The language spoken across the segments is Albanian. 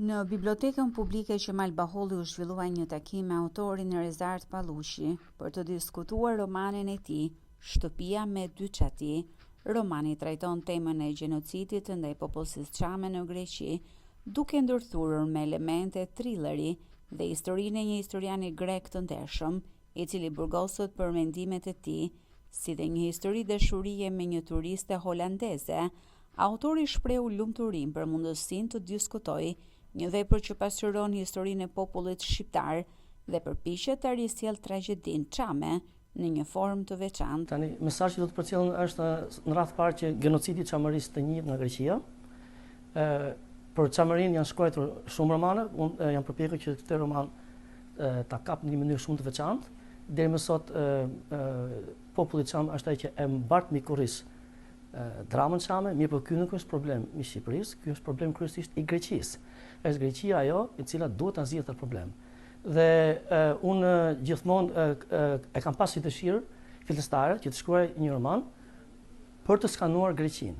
Në Bibliotekën Publike Qemal Baholli u zhvillua një takim me autorin Rezart Pallushi për të diskutuar romanin e tij, Shtëpia me dy çati. Romani trajton temën e gjenocidit ndaj popullsisë çame në Greqi, duke ndërthurur me elemente thrilleri dhe historinë e një historiani grek të ndershëm, i cili burgoset për mendimet e tij, si dhe një histori dashurie me një turiste holandeze. Autori shprehu lumturinë për mundësinë të diskutojë një vepër që pasqyron historinë e popullit shqiptar dhe përpiqet të risjellë tragjedinë çame në një formë të veçantë. Tani, mesazhi që do të përcjell është në radhë parë që genocidi çamërisë të njëjtë nga Greqia. Për çamërinë janë shkruar shumë romane, unë jam përpjekur që këtë roman ta kap në një mënyrë shumë të veçantë. Deri më sot populli çam është ai që e mbart mbi kurriz dramën çame, mirë po ky nuk është problem i Shqipërisë, ky është problem kryesisht i Greqisë. Është Greqia ajo e cila duhet ta zgjidhë atë problem. Dhe unë gjithmonë e kam pasur dëshirë fillestare që të shkruaj një roman për të skanuar Greqinë.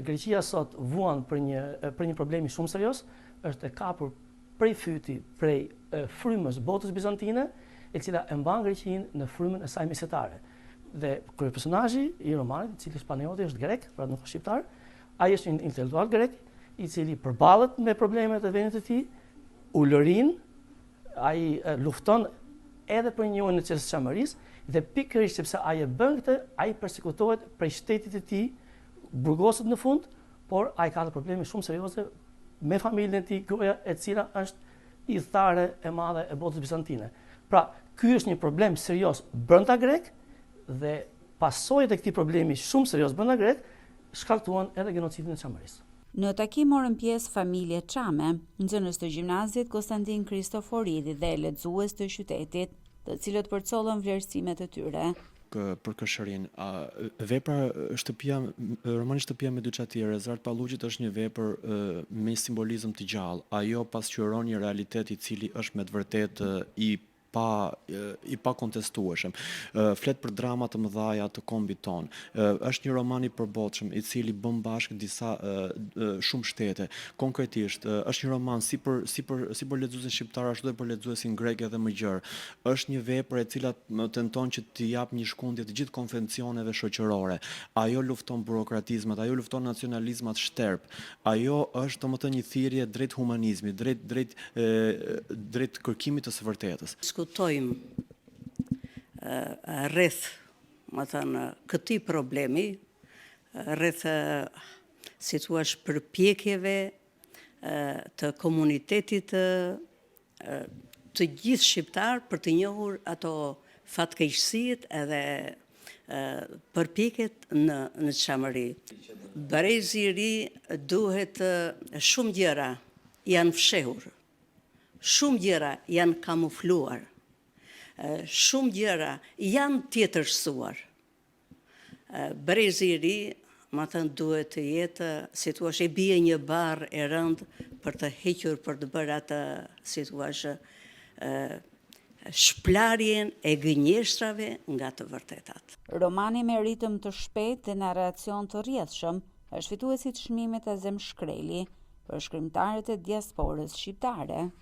Greqia sot vuan për një problemi shumë serioz, është e kapur prej fyti, prej frymës botës bizantine, e cila e mban Greqinë në frymën e saj mesetare. Dhe kryepersonazhi i romanit, i cili Panioti është grek, pra nuk është shqiptar, ai është një intelektual grek, i cili përballet me problemet e vendit të tij, ulërin, ai lufton edhe për një unë të çamërisë dhe pikërisht sepse ai e bën këtë, ai përsekutohet prej shtetit të tij, burgoset në fund, por ai ka probleme shumë serioze me familjen e tij, gruaja e cila është idhëtare e madhe e botës bizantine. Pra, ky është një problem serioz brenda grek dhe pasojat e këtij problemi shumë serioz brenda grek shkaktuan edhe genocidin e çamërisë. Në takim morën pjesë familje çame, nxënës të gjimnazit Konstantin Kristoforidi dhe lexues të qytetit, të cilët përcollën vlerësimet e tyre. Për këshërin, vepra romani Shtëpia me dy çati e Rezart Pallushit është një vepër me simbolizëm të gjallë. Ajo pasqyron një realitet i cili është me të vërtetë i pa kontestueshëm. Flet për drama të mëdha të kombit ton. Është një roman i përbotshëm i cili bën bashkë shumë shtete. Konkretisht, është një roman si për lexuesin shqiptar ashtu edhe për lexuesin grek edhe më gjerë. Është një vepër e cila tenton që të jap një shkundje të gjithë konvencioneve shoqërore. Ajo lufton burokratizmat, ajo lufton nacionalizmat shterp. Ajo është domethënë një thirrje drejt humanizmit, drejt kërkimit të së vërtetës. Diskutojmë rreth, këtij problemi, rreth si thua përpjekjeve të komunitetit të gjithë shqiptar për të njohur ato fatkeqësitë edhe përpjekjet në çamëri. Brezi i ri duhet shumë gjëra janë fshehur. Shumë gjëra janë kamufluar, shumë gjëra janë tjetërsuar. Brezi i ri, duhet të jetë, si thua, e bie një barë e rëndë për të hequr, për të bërë atë, si thua, shplarjen e gënjeshtrave nga të vërtetat. Romani me ritëm të shpejtë dhe narracion të rrjedhshëm është fituesi i çmimit Azem Shkreli për shkrimtarët e diasporës shqiptare.